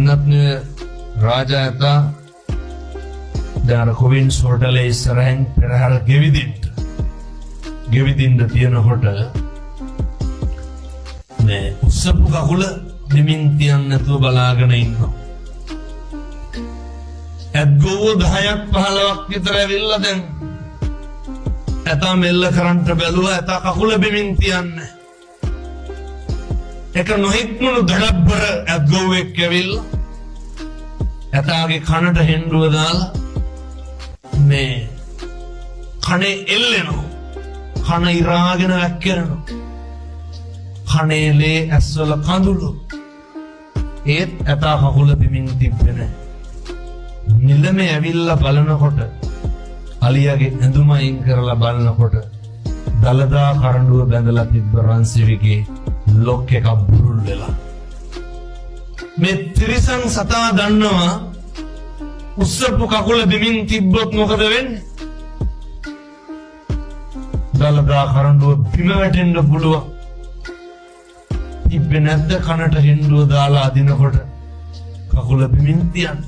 එන්නත් රාජා ඇතා දැන් කොවින්ස් හෝටලේ ඉස්සරහින් පෙරහැර ගෙවිදින්න තියෙනකොට මේ උස්සපු කකුල දෙමින් තියන්න නැතුව බලාගෙන ඉන්නවා. ඇත්ගොව 10ක් 15ක් විතර ඇවිල්ලා දැන් ඇතා මෙල්ල කරන්ට බැලුවා. ඇතා කකුල බිමින් තියන්නේ. එක නොහික්මුණු දඩබ්බර ඇත්ගොවෙක් ඇවිල්ලා ඇතාගේ කනට හෙන්ඩුව දාලා මේ කනේ එල්ලෙනවා. කන ඉරාගෙන වැක්කිරෙනවා. කනේලේ ඇස්වල කඳුළු. ඒත් ඇතා කකුල බිමින් තිබ්බේ නැහැ. නිලමේ ඇවිල්ලා බලනකොට අලියාගේ ඇඳුම අයින් කරලා බලනකොට දලදා කරඬුව බැඳලා තිබ්බ රන්සිවිගේ ලොක් එකක් බුරුල් වෙලා. මේ තිරිසන් සතා දන්නවා උස්සපු කකුල බිමින් තිබ්බොත් මොකද වෙන්නේ? දලදා කරඬුව බිම වැටෙන්න පුළුවන්. තිබ්බේ නැද්ද කනට හෙන්ඩුව දාලා අදිනකොට කකුල බිමින් තියන්න.